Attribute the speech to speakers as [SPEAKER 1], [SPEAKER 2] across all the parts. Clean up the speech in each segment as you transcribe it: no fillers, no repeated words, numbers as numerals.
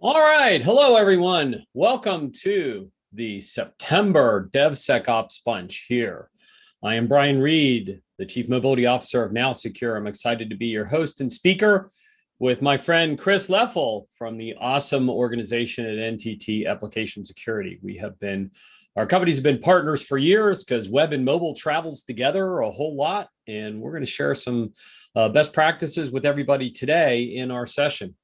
[SPEAKER 1] All right. Hello, everyone. Welcome to the September DevSecOps Bunch here. I am Brian Reed, the Chief Mobility Officer of NowSecure. I'm excited to be your host and speaker with my friend Chris Leffel from the awesome organization at NTT Application Security. Our companies have been partners for years because web and mobile travels together a whole lot. And we're going to share some best practices with everybody today in our session.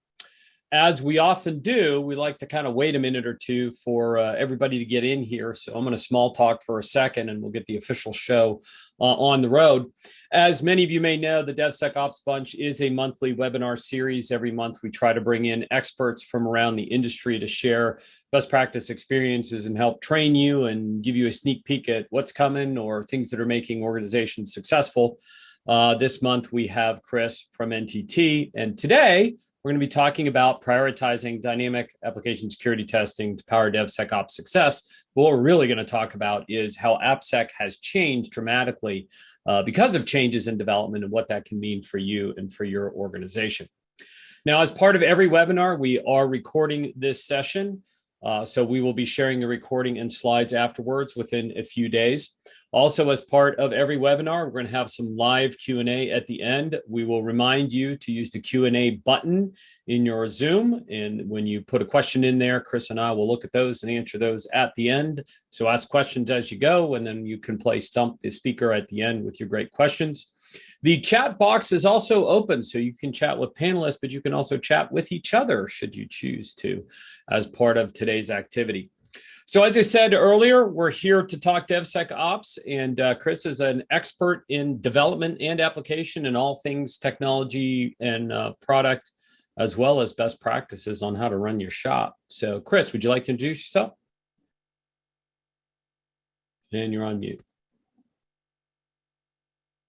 [SPEAKER 1] As we often do, we like to kind of wait a minute or two for everybody to get in here. So I'm going to small talk for a second and we'll get the official show on the road. As many of you may know, the DevSecOps Bunch is a monthly webinar series. Every month we try to bring in experts from around the industry to share best practice experiences and help train you and give you a sneak peek at what's coming or things that are making organizations successful. This month we have Chris from NTT, and today we're going to be talking about prioritizing dynamic application security testing to power DevSecOps success. But what we're really going to talk about is how AppSec has changed dramatically because of changes in development and what that can mean for you and for your organization. Now, as part of every webinar, we are recording this session. So we will be sharing the recording and slides afterwards within a few days. Also, as part of every webinar, we're going to have some live Q&A at the end. We will remind you to use the Q&A button in your Zoom. And when you put a question in there, Chris and I will look at those and answer those at the end. So ask questions as you go, and then you can play Stump the Speaker at the end with your great questions. The chat box is also open, so you can chat with panelists, but you can also chat with each other should you choose to as part of today's activity. So as I said earlier, we're here to talk DevSecOps, and Chris is an expert in development and application and all things technology and product, as well as best practices on how to run your shop. So Chris, would you like to introduce yourself? And you're on mute.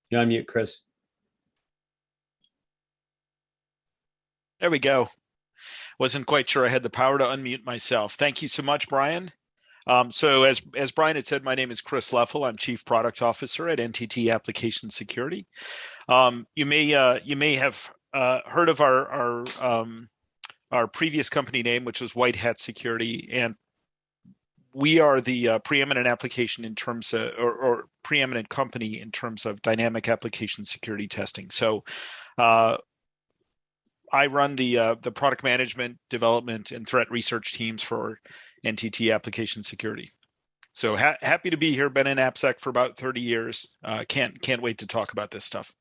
[SPEAKER 1] You're on mute, Chris.
[SPEAKER 2] There we go. Wasn't quite sure I had the power to unmute myself. Thank you so much, Brian. So as Brian had said, my name is Chris Leffel. I'm Chief Product Officer at NTT Application Security. You may have heard of our previous company name, which was White Hat Security, and we are the preeminent application in terms of, or preeminent company in terms of dynamic application security testing. So I run the product management, development, and threat research teams for NTT Application Security. So happy to be here. Been in AppSec for about 30 years. Can't wait to talk about this stuff.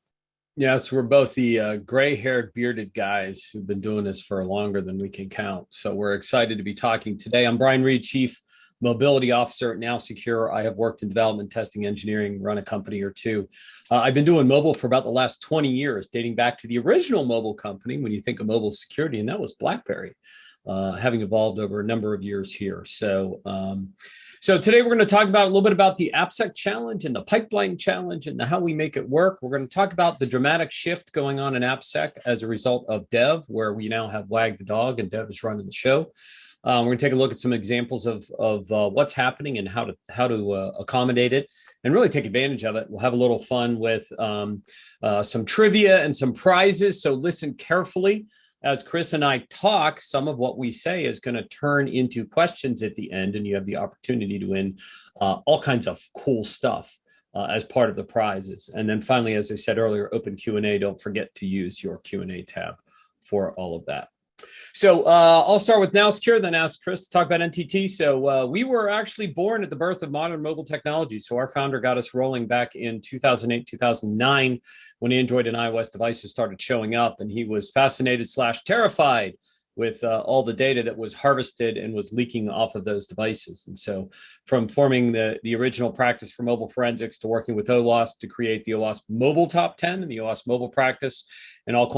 [SPEAKER 1] Yes, we're both the gray-haired, bearded guys who've been doing this for longer than we can count. So we're excited to be talking today. I'm Brian Reed, Chief Mobility Officer at NowSecure. I have worked in development, testing, engineering, run a company or two. I've been doing mobile for about the last 20 years, dating back to the original mobile company when you think of mobile security, and that was BlackBerry, having evolved over a number of years here. So today we're going to talk about a little bit about the AppSec challenge and the pipeline challenge and how we make it work. We're going to talk about the dramatic shift going on in AppSec as a result of Dev, where we now have Wag the dog and Dev is running the show. We're going to take a look at some examples of what's happening and how to accommodate it and really take advantage of it. We'll have a little fun with some trivia and some prizes. So listen carefully as Chris and I talk. Some of what we say is going to turn into questions at the end, and you have the opportunity to win all kinds of cool stuff as part of the prizes. And then finally, as I said earlier, open Q&A. Don't forget to use your Q&A tab for all of that. So I'll start with NowSecure, then ask Chris to talk about NTT. So we were actually born at the birth of modern mobile technology. So our founder got us rolling back in 2008, 2009, when Android and iOS devices started showing up, and he was fascinated / terrified with all the data that was harvested and was leaking off of those devices. And so from forming the original practice for mobile forensics to working with OWASP to create the OWASP mobile top 10 and the OWASP mobile practice and all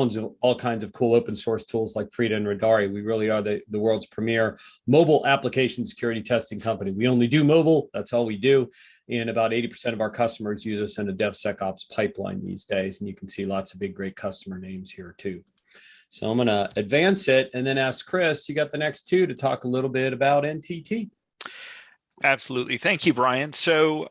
[SPEAKER 1] kinds of cool open source tools like Frida and Radari, we really are the world's premier mobile application security testing company. We only do mobile. That's all we do. And about 80% of our customers use us in a DevSecOps pipeline these days. And you can see lots of big, great customer names here too. So I'm going to advance it and then ask Chris, you got the next two to talk a little bit about NTT.
[SPEAKER 2] Absolutely. Thank you, Brian. So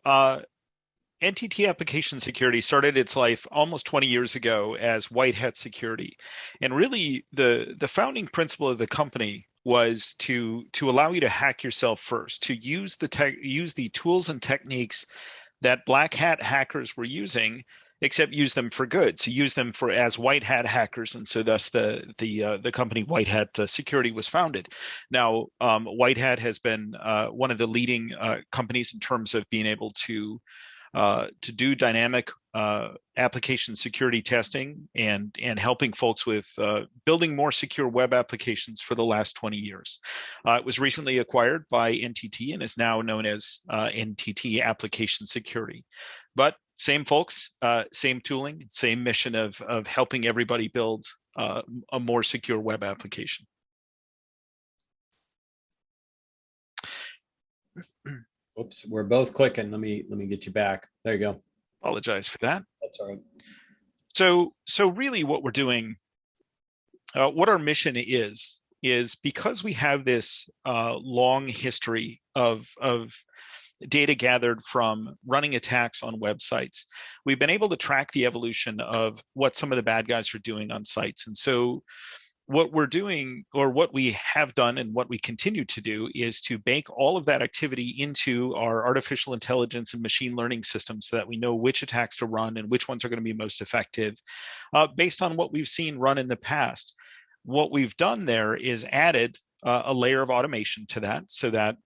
[SPEAKER 2] NTT Application Security started its life almost 20 years ago as White Hat Security. And really, the founding principle of the company was to allow you to hack yourself first, to use the tools and techniques that black hat hackers were using, except use them for good. So use them for as white hat hackers, and so thus the company White Hat Security was founded. Now, White Hat has been one of the leading companies in terms of being able to do dynamic application security testing and helping folks with building more secure web applications for the last 20 years. It was recently acquired by NTT and is now known as NTT Application Security. But same folks, same tooling, same mission of helping everybody build a more secure web application.
[SPEAKER 1] Oops, we're both clicking. Let me get you back. There you go.
[SPEAKER 2] Apologize for that.
[SPEAKER 1] That's all right.
[SPEAKER 2] So really what we're doing, what our mission is because we have this long history of data gathered from running attacks on websites, we've been able to track the evolution of what some of the bad guys are doing on sites. And so what we're doing, or what we have done and what we continue to do, is to bake all of that activity into our artificial intelligence and machine learning systems so that we know which attacks to run and which ones are going to be most effective based on what we've seen run in the past. What we've done there is added a layer of automation to that so that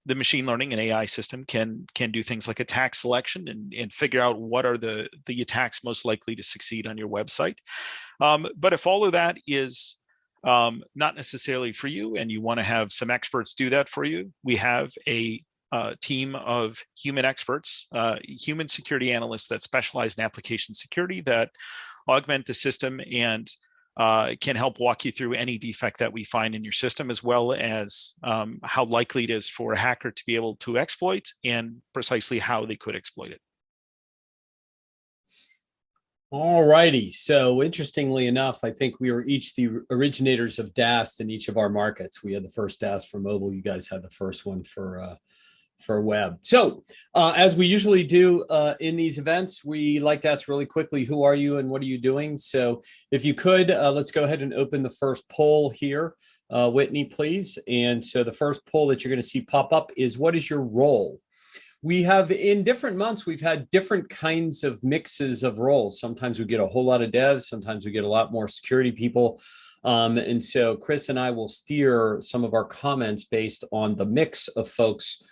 [SPEAKER 2] the machine learning and AI system can do things like attack selection and figure out what are the attacks most likely to succeed on your website. But if all of that is not necessarily for you and you want to have some experts do that for you, we have a team of human experts, human security analysts that specialize in application security that augment the system and can help walk you through any defect that we find in your system, as well as how likely it is for a hacker to be able to exploit and precisely how they could exploit it.
[SPEAKER 1] All righty. So interestingly enough, I think we were each the originators of DAST in each of our markets. We had the first DAST for mobile. You guys had the first one for web. So as we usually do in these events, we like to ask really quickly, who are you and what are you doing? So if you could, let's go ahead and open the first poll here. Whitney, please. And so the first poll that you're going to see pop up is, what is your role? We have, in different months, we've had different kinds of mixes of roles. Sometimes we get a whole lot of devs. Sometimes we get a lot more security people. And so Chris and I will steer some of our comments based on the mix of folks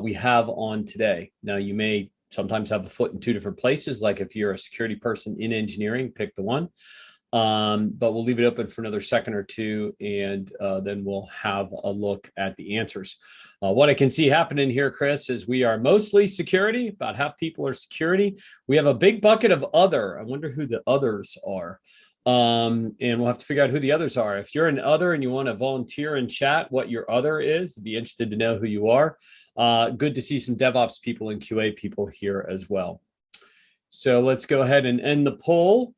[SPEAKER 1] we have on today. Now, you may sometimes have a foot in two different places, like if you're a security person in engineering, pick the one. But we'll leave it open for another second or two, and then we'll have a look at the answers. What I can see happening here, Chris, is we are mostly security. About half people are security. We have a big bucket of other. I wonder who the others are. And we'll have to figure out who the others are. If you're an other and you want to volunteer in chat what your other is, be interested to know who you are. Good to see some DevOps people and QA people here as well. So let's go ahead and end the poll.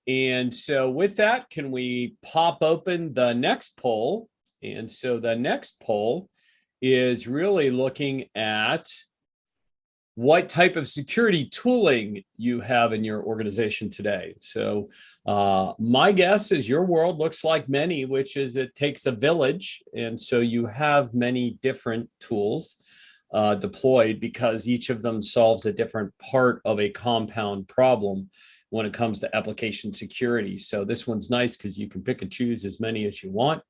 [SPEAKER 1] And so with that, can we pop open the next poll? And so the next poll is really looking at what type of security tooling you have in your organization today. So my guess is your world looks like many, which is it takes a village. And so you have many different tools deployed because each of them solves a different part of a compound problem when it comes to application security. So this one's nice because you can pick and choose as many as you want.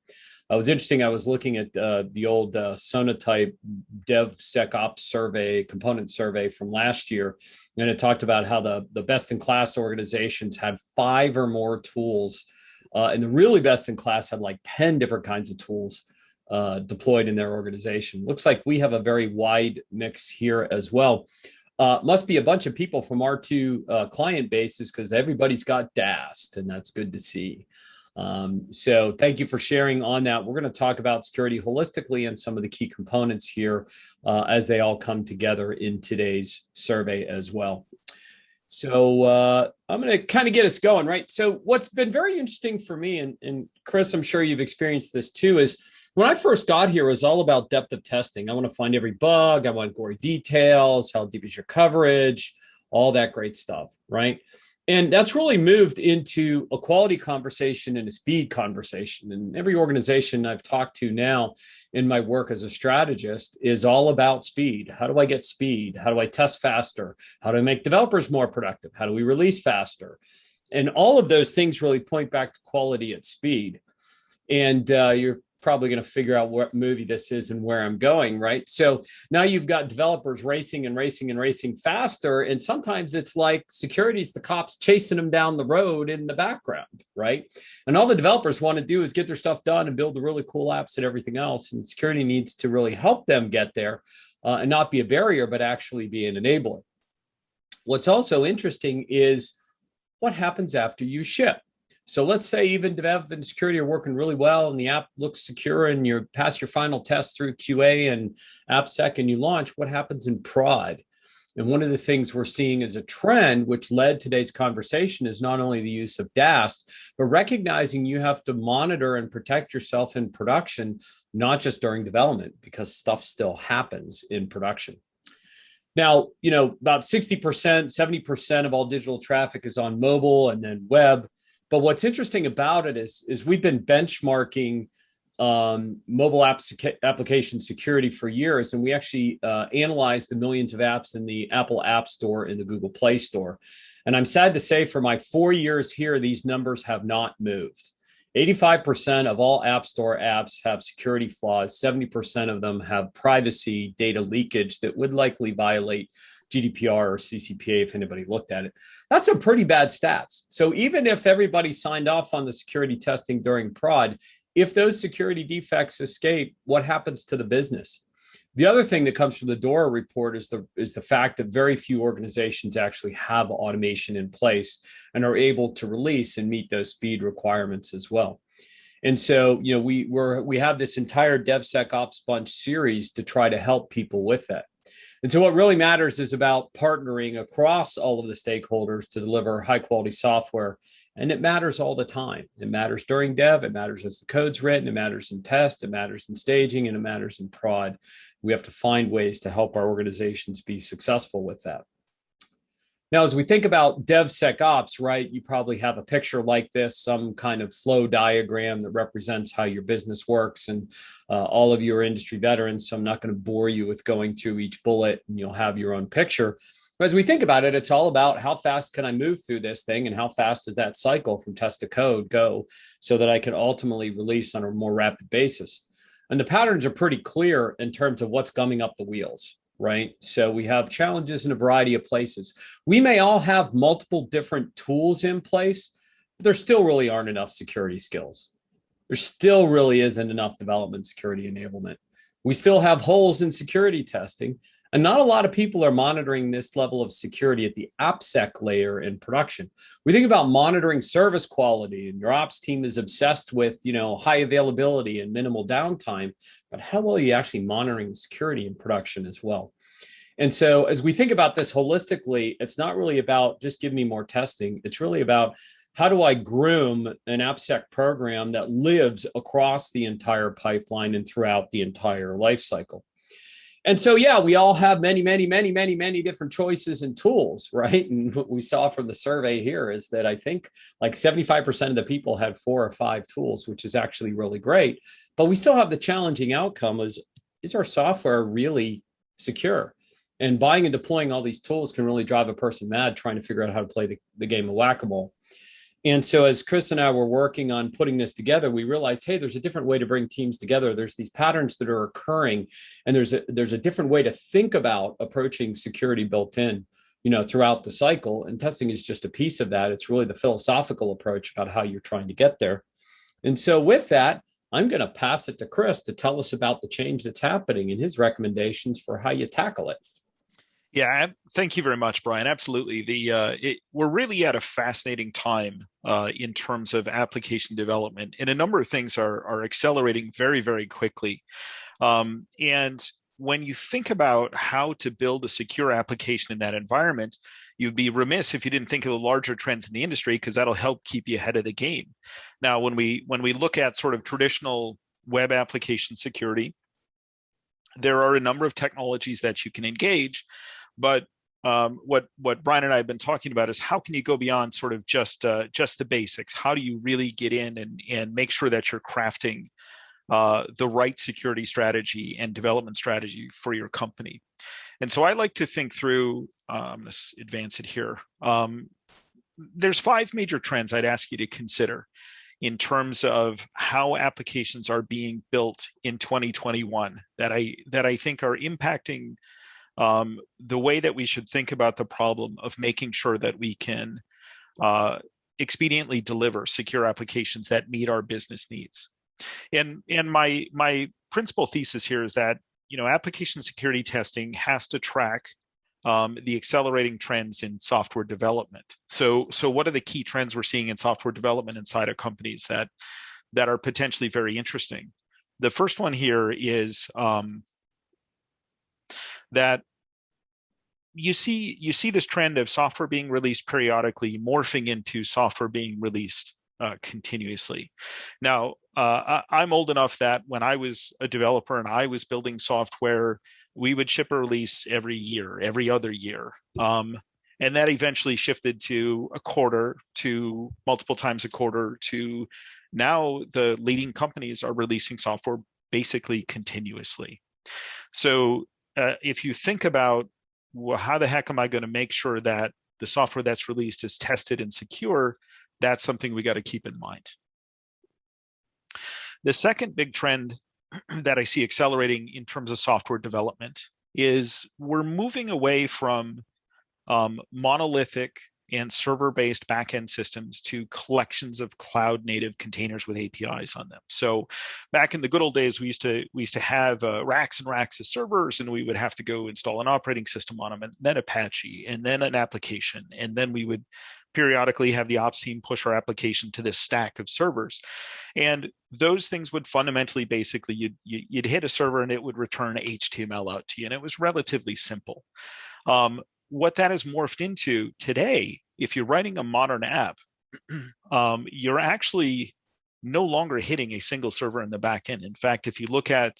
[SPEAKER 1] It was interesting. I was looking at the old Sonatype DevSecOps survey, component survey from last year, and it talked about how the best-in-class organizations had 5 or more tools, and the really best-in-class had like 10 different kinds of tools deployed in their organization. Looks like we have a very wide mix here as well. Must be a bunch of people from our two client bases because everybody's got DAST, and that's good to see. So thank you for sharing on that. We're going to talk about security holistically and some of the key components here as they all come together in today's survey as well. So I'm going to kind of get us going, right? So what's been very interesting for me, and Chris, I'm sure you've experienced this too, is when I first got here, it was all about depth of testing. I want to find every bug. I want gory details. How deep is your coverage? All that great stuff, right? And that's really moved into a quality conversation and a speed conversation. And every organization I've talked to now in my work as a strategist is all about speed. How do I get speed? How do I test faster? How do I make developers more productive? How do we release faster? And all of those things really point back to quality at speed. And you're probably going to figure out what movie this is and where I'm going, right? So now you've got developers racing and racing and racing faster. And sometimes it's like security's the cops chasing them down the road in the background, right? And all the developers want to do is get their stuff done and build the really cool apps and everything else. And security needs to really help them get there and not be a barrier, but actually be an enabler. What's also interesting is what happens after you ship. So let's say even dev and security are working really well and the app looks secure and you pass your final test through QA and AppSec and you launch. What happens in prod? And one of the things we're seeing as a trend, which led today's conversation, is not only the use of DAST, but recognizing you have to monitor and protect yourself in production, not just during development, because stuff still happens in production. Now, about 60%, 70% of all digital traffic is on mobile and then web. But what's interesting about it is we've been benchmarking mobile application security for years, and we actually analyzed the millions of apps in the Apple App Store and the Google Play Store. And I'm sad to say for my 4 years here, these numbers have not moved. 85% of all App Store apps have security flaws. 70% of them have privacy data leakage that would likely violate GDPR or CCPA if anybody looked at it. That's some pretty bad stats. So even if everybody signed off on the security testing during prod, if those security defects escape, what happens to the business? The other thing that comes from the DORA report is the fact that very few organizations actually have automation in place and are able to release and meet those speed requirements as well. And so, we have this entire DevSecOps bunch series to try to help people with that. And so what really matters is about partnering across all of the stakeholders to deliver high quality software. And it matters all the time. It matters during dev, it matters as the code's written, it matters in test, it matters in staging, and it matters in prod. We have to find ways to help our organizations be successful with that. Now, as we think about DevSecOps, right, you probably have a picture like this, some kind of flow diagram that represents how your business works. And all of you are industry veterans, so I'm not going to bore you with going through each bullet, and you'll have your own picture. But as we think about it, it's all about how fast can I move through this thing and how fast does that cycle from test to code go so that I can ultimately release on a more rapid basis. And the patterns are pretty clear in terms of what's gumming up the wheels. Right? So we have challenges in a variety of places. We may all have multiple different tools in place, but there still really aren't enough security skills. There still really isn't enough development security enablement. We still have holes in security testing, and not a lot of people are monitoring this level of security at the AppSec layer in production. We think about monitoring service quality, and your ops team is obsessed with, high availability and minimal downtime, but how well are you actually monitoring security in production as well? And so as we think about this holistically, it's not really about just give me more testing. It's really about how do I groom an AppSec program that lives across the entire pipeline and throughout the entire life cycle. And so, we all have many, many, many, many, many different choices and tools, right? And what we saw from the survey here is that I think like 75% of the people had 4 or 5 tools, which is actually really great. But we still have the challenging outcome is our software really secure? And buying and deploying all these tools can really drive a person mad trying to figure out how to play the game of whack-a-mole. And so as Chris and I were working on putting this together, we realized, hey, there's a different way to bring teams together. There's these patterns that are occurring, and there's a different way to think about approaching security built in, throughout the cycle. And testing is just a piece of that. It's really the philosophical approach about how you're trying to get there. And so with that, I'm going to pass it to Chris to tell us about the change that's happening and his recommendations for how you tackle it.
[SPEAKER 2] Yeah, thank you very much, Brian. Absolutely. We're really at a fascinating time in terms of application development, and a number of things are accelerating very, very quickly. And when you think about how to build a secure application in that environment, you'd be remiss if you didn't think of the larger trends in the industry, because that'll help keep you ahead of the game. Now, when we look at sort of traditional web application security, there are a number of technologies that you can engage. But what Brian and I have been talking about is how can you go beyond sort of just the basics? How do you really get in and make sure that you're crafting the right security strategy and development strategy for your company? And so I like to think through. I'm going to advance it here. There's 5 major trends I'd ask you to consider in terms of how applications are being built in 2021 that I think are impacting the way that we should think about the problem of making sure that we can expediently deliver secure applications that meet our business needs. And my principal thesis here is that application security testing has to track the accelerating trends in software development. So what are the key trends we're seeing in software development inside of companies that are potentially very interesting? The first one here is that you see this trend of software being released periodically morphing into software being released continuously. Now, I'm old enough that when I was a developer and I was building software, we would ship a release every year, every other year. And that eventually shifted to a quarter, to multiple times a quarter, to now the leading companies are releasing software basically continuously. So if you think about, well, how the heck am I going to make sure that the software that's released is tested and secure? That's something we got to keep in mind. The second big trend that I see accelerating in terms of software development is we're moving away from monolithic and server-based backend systems to collections of cloud-native containers with APIs on them. So back in the good old days, we used to have racks and racks of servers, and we would have to go install an operating system on them, and then Apache, and then an application, and then we would periodically have the ops team push our application to this stack of servers. And those things would fundamentally, basically, you'd hit a server and it would return HTML out to you, and it was relatively simple. What that has morphed into today, if you're writing a modern app, you're actually no longer hitting a single server in the back end. In fact, if you look at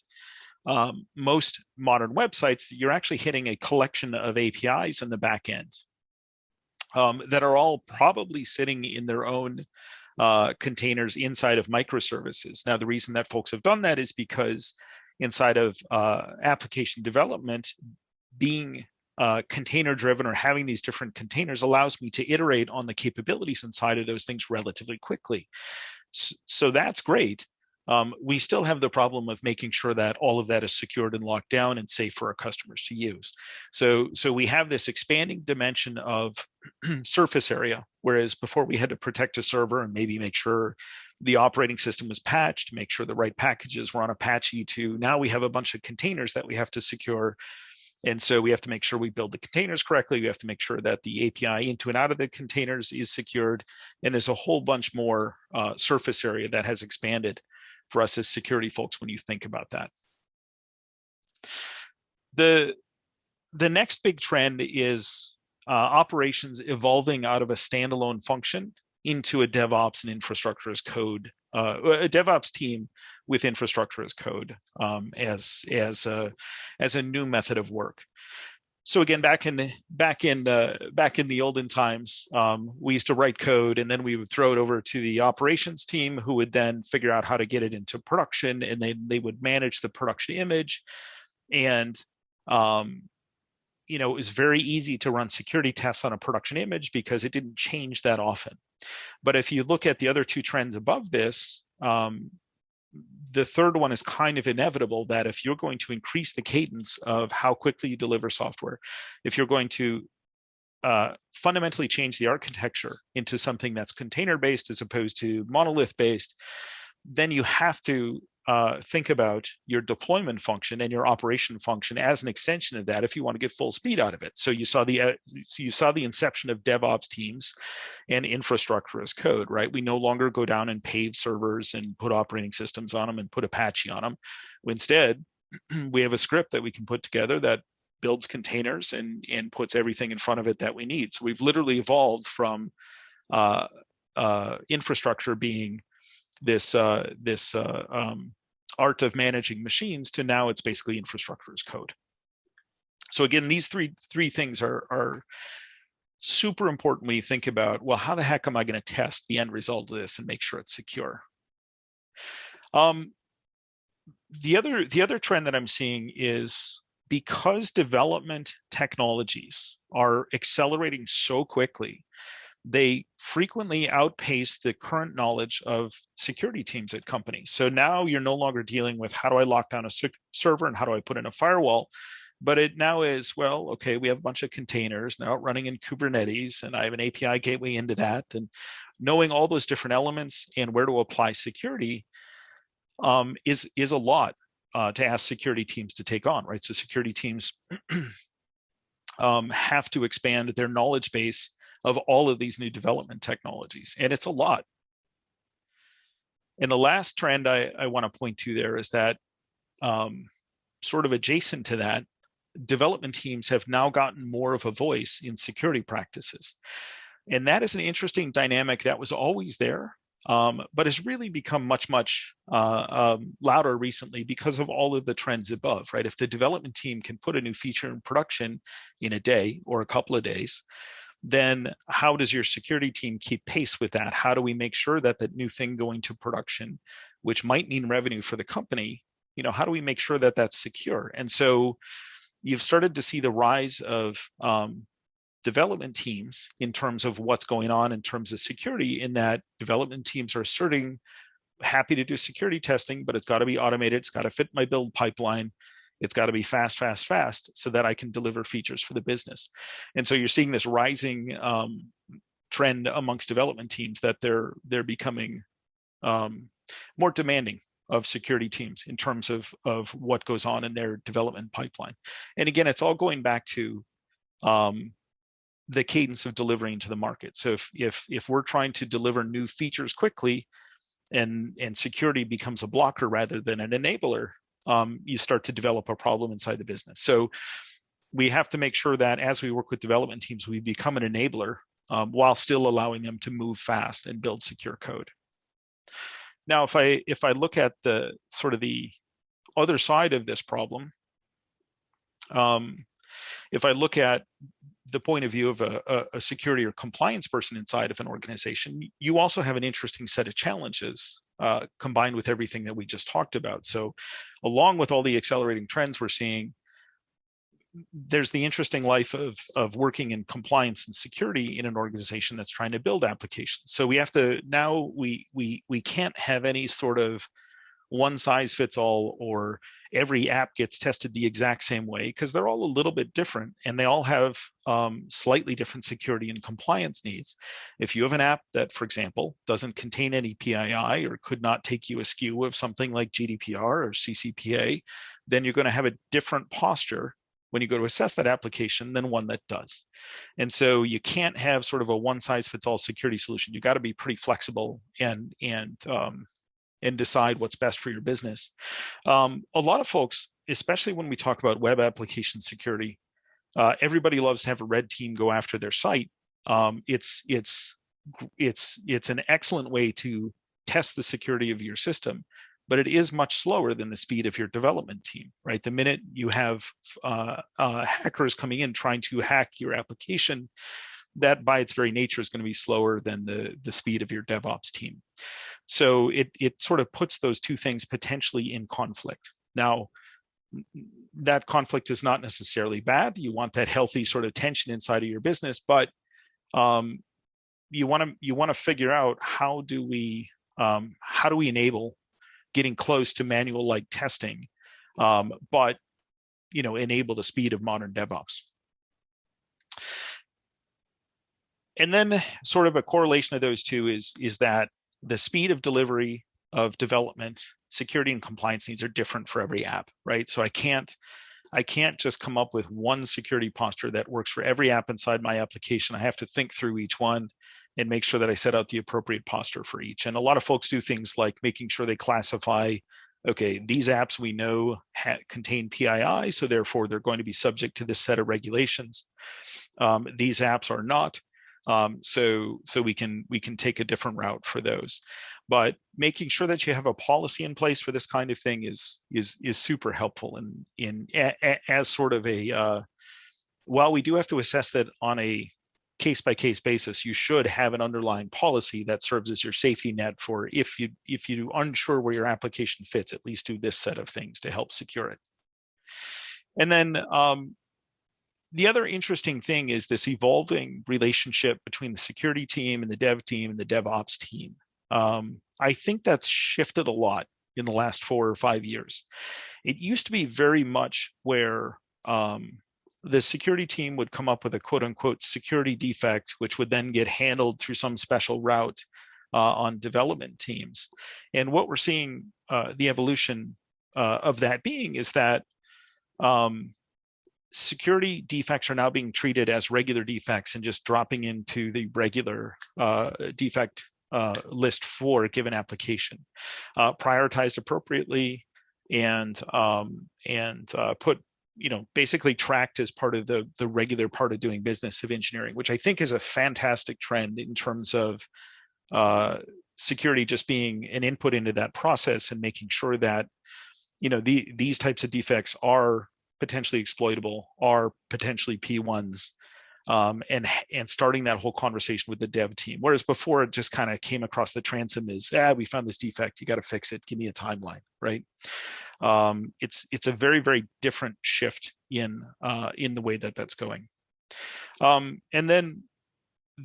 [SPEAKER 2] most modern websites, you're actually hitting a collection of APIs in the back end that are all probably sitting in their own containers inside of microservices. Now, the reason that folks have done that is because inside of application development, being container driven or having these different containers allows me to iterate on the capabilities inside of those things relatively quickly. So that's great. We still have the problem of making sure that all of that is secured and locked down and safe for our customers to use. So we have this expanding dimension of surface area, whereas before we had to protect a server and maybe make sure the operating system was patched, make sure the right packages were on Apache, to now we have a bunch of containers that we have to secure. And so we have to make sure we build the containers correctly. We have to make sure that the API into and out of the containers is secured. And there's a whole bunch more surface area that has expanded for us as security folks when you think about that. The next big trend is operations evolving out of a standalone function into a DevOps and infrastructure as code, a DevOps team with infrastructure as code as a new method of work. So again, back in the olden times, we used to write code and then we would throw it over to the operations team, who would then figure out how to get it into production, and they would manage the production image. And it was very easy to run security tests on a production image because it didn't change that often. But if you look at the other two trends above this, the third one is kind of inevitable, that if you're going to increase the cadence of how quickly you deliver software, if you're going to fundamentally change the architecture into something that's container-based as opposed to monolith-based, then you have to think about your deployment function and your operation function as an extension of that if you want to get full speed out of it. So you saw the inception of DevOps teams and infrastructure as code, right? We no longer go down and pave servers and put operating systems on them and put Apache on them. Instead, we have a script that we can put together that builds containers and puts everything in front of it that we need. So we've literally evolved from infrastructure being this art of managing machines to now it's basically infrastructure as code. So again, these three things are super important when you think about, well, how the heck am I going to test the end result of this and make sure it's secure? The other trend that I'm seeing is, because development technologies are accelerating so quickly, they frequently outpace the current knowledge of security teams at companies. So now you're no longer dealing with, how do I lock down a server and how do I put in a firewall? But it now is, well, okay, we have a bunch of containers now running in Kubernetes, and I have an API gateway into that. And knowing all those different elements and where to apply security is a lot to ask security teams to take on, right? So security teams have to expand their knowledge base of all of these new development technologies, and it's a lot. And the last trend I want to point to there is that, sort of adjacent to that, development teams have now gotten more of a voice in security practices. And that is an interesting dynamic that was always there, but has really become much louder recently because of all of the trends above, right? If the development team can put a new feature in production in a day or a couple of days, then how does your security team keep pace with that? How do we make sure that the new thing going to production, which might mean revenue for the company, how do we make sure that that's secure? And so you've started to see the rise of development teams in terms of what's going on in terms of security, in that development teams are asserting, happy to do security testing, but it's got to be automated. It's got to fit my build pipeline. It's got to be fast, so that I can deliver features for the business. And so you're seeing this rising trend amongst development teams that they're becoming more demanding of security teams in terms of what goes on in their development pipeline. And again, it's all going back to the cadence of delivering to the market. So if we're trying to deliver new features quickly, and security becomes a blocker rather than an enabler, you start to develop a problem inside the business. So we have to make sure that as we work with development teams, we become an enabler while still allowing them to move fast and build secure code. Now, if I look at the sort of the other side of this problem, if I look at the point of view of a security or compliance person inside of an organization, you also have an interesting set of challenges combined with everything that we just talked about. So along with all the accelerating trends we're seeing, there's the interesting life of working in compliance and security in an organization that's trying to build applications. So we have to, now we can't have any sort of one size fits all, or every app gets tested the exact same way, because they're all a little bit different and they all have slightly different security and compliance needs. If you have an app that, for example, doesn't contain any PII or could not take you askew of something like GDPR or CCPA, then you're going to have a different posture when you go to assess that application than one that does. And so you can't have sort of a one size fits all security solution. You got to be pretty flexible and decide what's best for your business. A lot of folks, especially when we talk about web application security, everybody loves to have a red team go after their site. It's an excellent way to test the security of your system, but it is much slower than the speed of your development team, right? The minute you have hackers coming in trying to hack your application, that by its very nature is going to be slower than the speed of your DevOps team. So it sort of puts those two things potentially in conflict. Now, that conflict is not necessarily bad. You want that healthy sort of tension inside of your business, but you want to figure out how do we enable getting close to manual-like testing, but enable the speed of modern DevOps. And then sort of a correlation of those two is that the speed of delivery of development, security and compliance needs are different for every app, right? So I can't just come up with one security posture that works for every app inside my application. I have to think through each one and make sure that I set out the appropriate posture for each. And a lot of folks do things like making sure they classify, okay, these apps we know contain PII, so therefore they're going to be subject to this set of regulations. These apps are not. So we can take a different route for those. But making sure that you have a policy in place for this kind of thing is super helpful. As sort of a while we do have to assess that on a case-by-case basis, you should have an underlying policy that serves as your safety net for if you unsure where your application fits, at least do this set of things to help secure it. And then the other interesting thing is this evolving relationship between the security team and the dev team and the DevOps team. I think that's shifted a lot in the last 4 or 5 years. It used to be very much where the security team would come up with a quote unquote security defect, which would then get handled through some special route on development teams. And what we're seeing the evolution of that being is that security defects are now being treated as regular defects and just dropping into the regular defect list for a given application, prioritized appropriately and put, basically tracked as part of the regular part of doing business of engineering, which I think is a fantastic trend in terms of security just being an input into that process and making sure that, these types of defects are potentially exploitable, are potentially P1s, and starting that whole conversation with the dev team. Whereas before it just kind of came across the transom as, we found this defect, you got to fix it, give me a timeline, right? It's a very, very different shift in the way that that's going. And then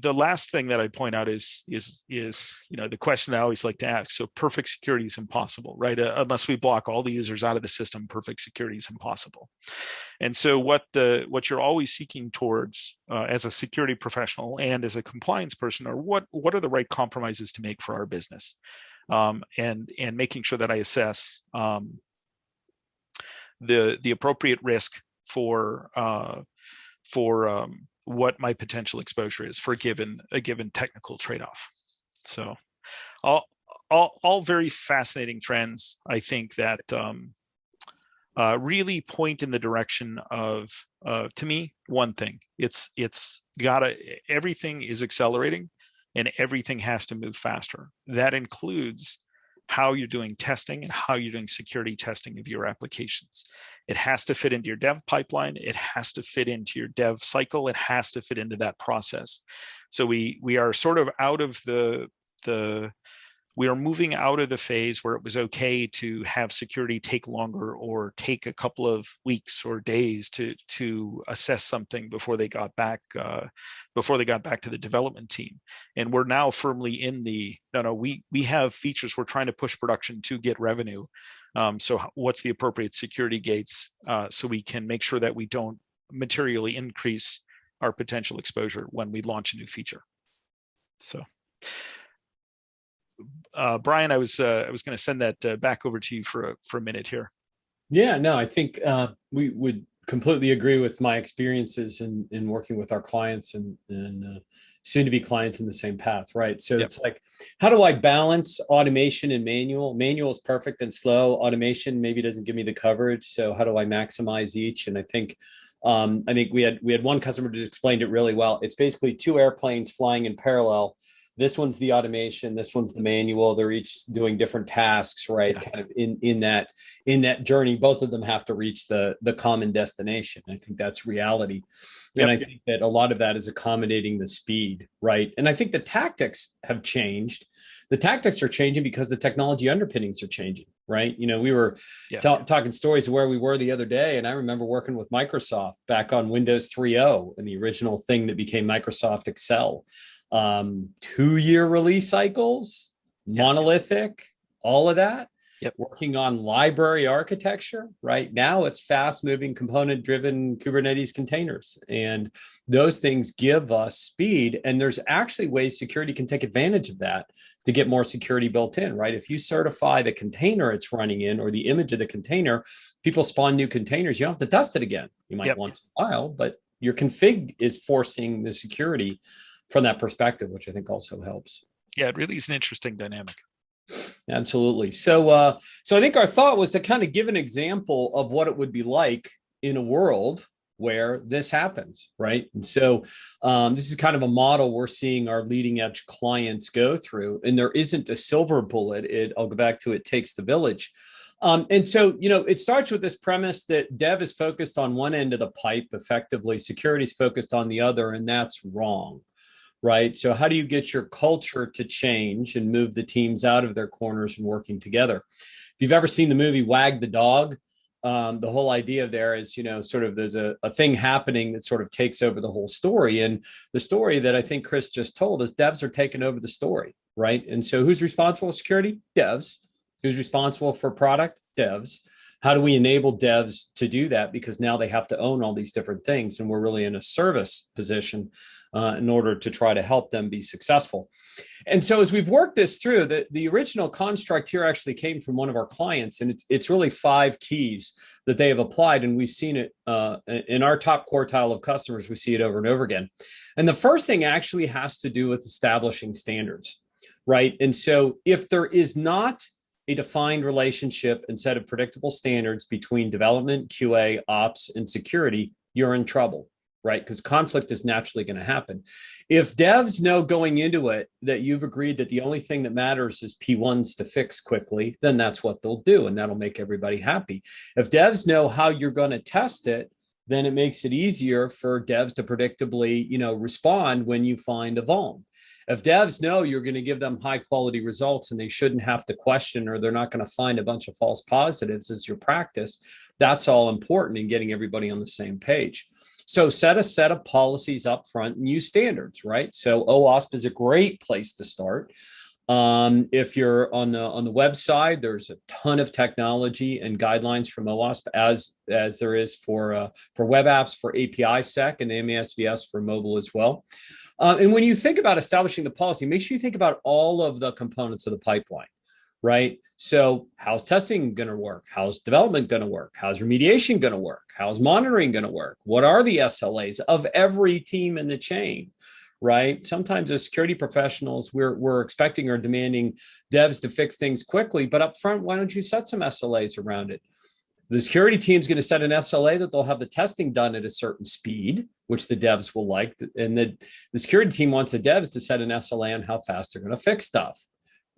[SPEAKER 2] the last thing that I point out is the question I always like to ask. So perfect security is impossible, right? Unless we block all the users out of the system, perfect security is impossible. And so what you're always seeking towards as a security professional and as a compliance person are what are the right compromises to make for our business, and making sure that I assess the appropriate risk for what my potential exposure is for a given technical trade-off. So all very fascinating trends, I think, that really point in the direction of, to me, one thing. Everything is accelerating and everything has to move faster. That includes how you're doing testing and how you're doing security testing of your applications. It has to fit into your dev pipeline. It has to fit into your dev cycle. It has to fit into that process. So we are sort of out of we are moving out of the phase where it was okay to have security take longer or take a couple of weeks or days to assess something before they got back to the development team. And we're now firmly in the we have features we're trying to push production to get revenue. So what's the appropriate security gates so we can make sure that we don't materially increase our potential exposure when we launch a new feature. So. Brian, I was going to send that back over to you for a minute here.
[SPEAKER 1] Yeah, no, I think we would completely agree with my experiences in working with our clients and soon to be clients in the same path, right? So It's like, how do I balance automation and manual? Manual is perfect and slow. Automation maybe doesn't give me the coverage. So how do I maximize each? And I think we had one customer who explained it really well. It's basically 2 airplanes flying in parallel. This one's the automation, this one's the manual. They're each doing different tasks, right? Yeah. Kind of in that journey, both of them have to reach the common destination. I think that's reality. Yep. And I think that a lot of that is accommodating the speed, right? And I think the tactics have changed. The tactics are changing because the technology underpinnings are changing, right? We were talking stories of where we were the other day, and I remember working with Microsoft back on Windows 3.0 and the original thing that became Microsoft Excel. 2-year release cycles, monolithic, all of that. Working on library architecture. Right now, it's fast-moving, component-driven Kubernetes containers, and those things give us speed. And there's actually ways security can take advantage of that to get more security built in. Right? If you certify the container it's running in or the image of the container, people spawn new containers. You don't have to test it again. You might once in a while, but your config is forcing the security from that perspective, which I think also helps.
[SPEAKER 2] Yeah, it really is an interesting dynamic.
[SPEAKER 1] Absolutely. So I think our thought was to kind of give an example of what it would be like in a world where this happens, right? And so this is kind of a model we're seeing our leading edge clients go through, and there isn't a silver bullet. I'll go back to it takes the village. And so, it starts with this premise that dev is focused on one end of the pipe, effectively, security is focused on the other, and that's wrong, right? So how do you get your culture to change and move the teams out of their corners and working together? If you've ever seen the movie Wag the Dog, the whole idea there is, sort of there's a thing happening that sort of takes over the whole story. And the story that I think Chris just told is devs are taking over the story, right? And so who's responsible for security? Devs. Who's responsible for product? Devs. How do we enable devs to do that? Because now they have to own all these different things, and we're really in a service position in order to try to help them be successful. And so as we've worked this through, the original construct here actually came from one of our clients, and it's really 5 keys that they have applied, and we've seen it in our top quartile of customers. We see it over and over again. And the first thing actually has to do with establishing standards, right? And so if there is not a defined relationship and set of predictable standards between development, QA, ops, and security, you're in trouble, right? Because conflict is naturally going to happen. If devs know going into it that you've agreed that the only thing that matters is P1s to fix quickly, then that's what they'll do, and that'll make everybody happy. If devs know how you're going to test it, then it makes it easier for devs to predictably, respond when you find a vuln. If devs know you're going to give them high quality results and they shouldn't have to question, or they're not going to find a bunch of false positives as your practice, that's all important in getting everybody on the same page. So set a set of policies up front and use standards, right? So OWASP is a great place to start. If you're on the website, there's a ton of technology and guidelines from OWASP as there is for web apps, for API sec and MASVS for mobile as well. And when you think about establishing the policy, make sure you think about all of the components of the pipeline, right? So how's testing going to work? How's development going to work? How's remediation going to work? How's monitoring going to work? What are the SLAs of every team in the chain? Right? Sometimes as security professionals, we're expecting or demanding devs to fix things quickly, but up front, why don't you set some SLAs around it? The security team is going to set an SLA that they'll have the testing done at a certain speed, which the devs will like. And the security team wants the devs to set an SLA on how fast they're going to fix stuff,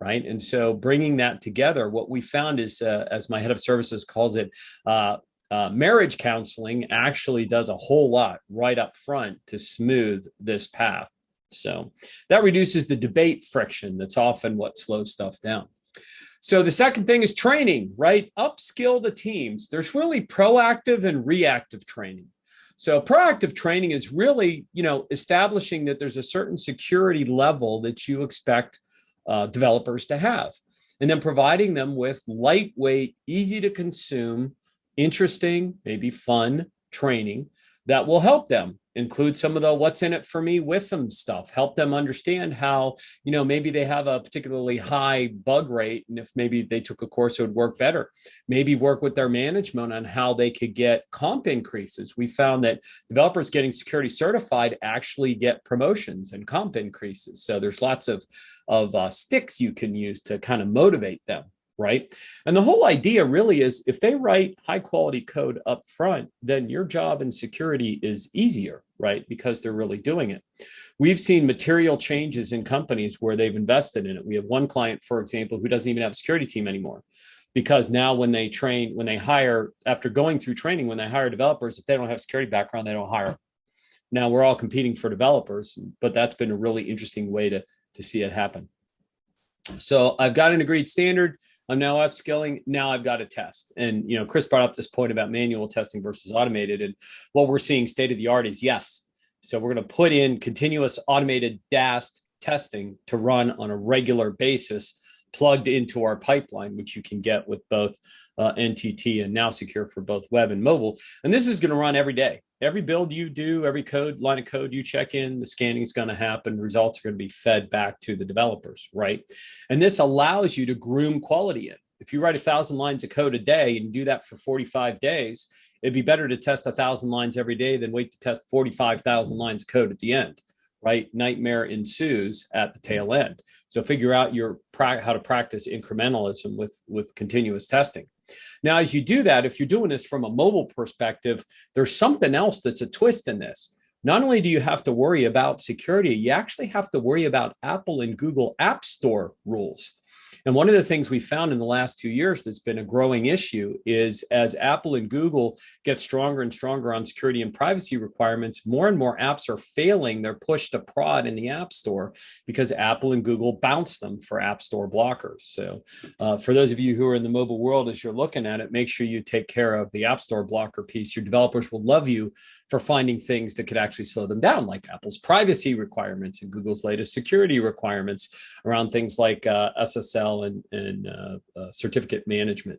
[SPEAKER 1] right? And so bringing that together, what we found is, as my head of services calls it, marriage counseling actually does a whole lot right up front to smooth this path. So that reduces the debate friction that's often what slows stuff down. So the second thing is training, right? Upskill the teams. There's really proactive and reactive training. So proactive training is really, establishing that there's a certain security level that you expect developers to have, and then providing them with lightweight, easy to consume, interesting, maybe fun training that will help them include some of the what's in it for me with them stuff, help them understand how, maybe they have a particularly high bug rate. And if maybe they took a course, it would work better. Maybe work with their management on how they could get comp increases. We found that developers getting security certified actually get promotions and comp increases. So there's lots of sticks you can use to kind of motivate them. Right. And the whole idea really is if they write high quality code up front, then your job in security is easier, right? Because they're really doing it. We've seen material changes in companies where they've invested in it. We have one client, for example, who doesn't even have a security team anymore, because now when they hire, after going through training, when they hire developers, if they don't have a security background, they don't hire them. Now we're all competing for developers, but that's been a really interesting way to see it happen. So I've got an agreed standard. I'm now upskilling. Now I've got to test. And, Chris brought up this point about manual testing versus automated. And what we're seeing state of the art is yes. So we're going to put in continuous automated DAST testing to run on a regular basis, plugged into our pipeline, which you can get with both NTT and NowSecure for both web and mobile. And this is going to run every day. Every build you do, every line of code you check in, the scanning is going to happen. Results are going to be fed back to the developers, right? And this allows you to groom quality in. If you write 1,000 lines of code a day and do that for 45 days, it'd be better to test 1,000 lines every day than wait to test 45,000 lines of code at the end, right? Nightmare ensues at the tail end. So figure out how to practice incrementalism with continuous testing. Now, as you do that, if you're doing this from a mobile perspective, there's something else that's a twist in this. Not only do you have to worry about security, you actually have to worry about Apple and Google App Store rules. And one of the things we found in the last 2 years that's been a growing issue is as Apple and Google get stronger and stronger on security and privacy requirements, more and more apps are failing their push to prod in the App Store because Apple and Google bounce them for App Store blockers. So for those of you who are in the mobile world, as you're looking at it, make sure you take care of the App Store blocker piece. Your developers will love you for finding things that could actually slow them down, like Apple's privacy requirements and Google's latest security requirements around things like SSL and certificate management.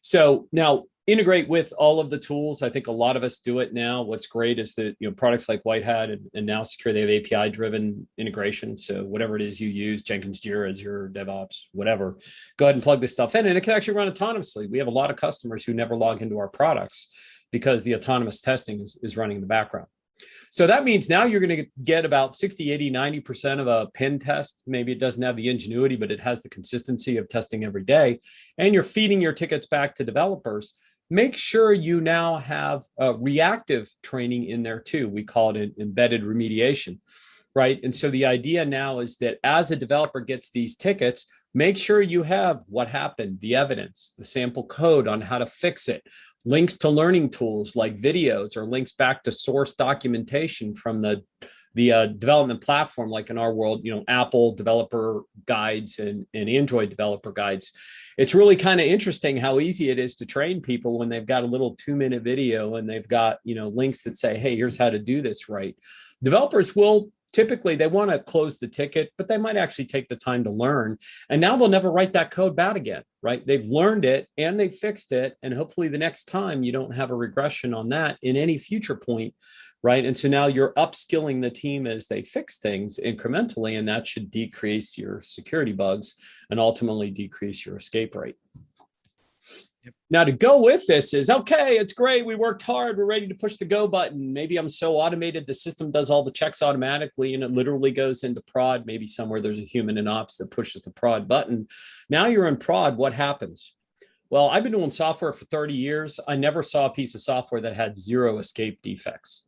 [SPEAKER 1] So now integrate with all of the tools. I think a lot of us do it now. What's great is that products like White Hat and NowSecure, they have API-driven integration. So whatever it is you use, Jenkins, Jira, Azure, DevOps, whatever, go ahead and plug this stuff in, and it can actually run autonomously. We have a lot of customers who never log into our products because the autonomous testing is running in the background. So that means now you're going to get about 60, 80, 90% of a pen test. Maybe it doesn't have the ingenuity, but it has the consistency of testing every day. And you're feeding your tickets back to developers. Make sure you now have reactive training in there too. We call it embedded remediation, right? And so the idea now is that as a developer gets these tickets, make sure you have what happened, the evidence, the sample code on how to fix it, links to learning tools like videos, or links back to source documentation from the development platform, like in our world, Apple developer guides and Android developer guides. It's really kind of interesting how easy it is to train people when they've got a little 2-minute video and they've got, links that say, hey, here's how to do this right. Developers will typically, they want to close the ticket, but they might actually take the time to learn. And now they'll never write that code bad again, right? They've learned it and they've fixed it. And hopefully the next time you don't have a regression on that in any future point, right? And so now you're upskilling the team as they fix things incrementally, and that should decrease your security bugs and ultimately decrease your escape rate. Yep. Now, to go with this is, okay, it's great. We worked hard. We're ready to push the go button. Maybe I'm so automated, the system does all the checks automatically and it literally goes into prod. Maybe somewhere there's a human in ops that pushes the prod button. Now you're in prod. What happens? Well, I've been doing software for 30 years. I never saw a piece of software that had 0 escape defects.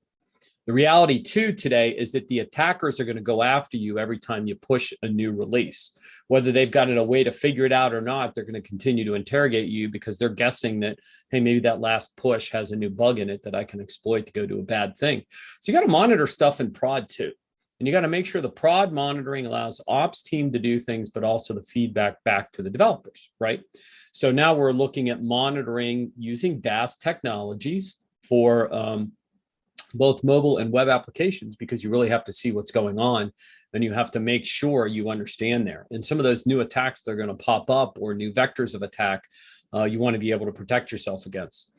[SPEAKER 1] The reality too today is that the attackers are going to go after you every time you push a new release. Whether they've got a way to figure it out or not, they're going to continue to interrogate you because they're guessing that, hey, maybe that last push has a new bug in it that I can exploit to go do a bad thing. So you got to monitor stuff in prod too. And you got to make sure the prod monitoring allows ops team to do things, but also the feedback back to the developers, right? So now we're looking at monitoring using DAST technologies for both mobile and web applications, because you really have to see what's going on and you have to make sure you understand there. And some of those new attacks that are going to pop up, or new vectors of attack, you want to be able to protect yourself against.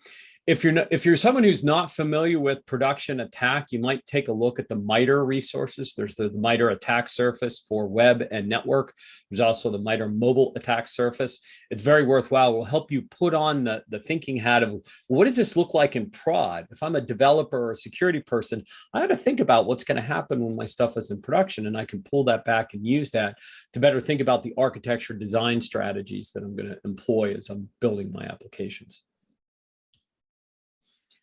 [SPEAKER 1] If you're someone who's not familiar with production attack, you might take a look at the MITRE resources. There's the MITRE attack surface for web and network. There's also the MITRE mobile attack surface. It's very worthwhile. It will help you put on the thinking hat of, what does this look like in prod? If I'm a developer or a security person, I have to think about what's going to happen when my stuff is in production, and I can pull that back and use that to better think about the architecture design strategies that I'm going to employ as I'm building my applications.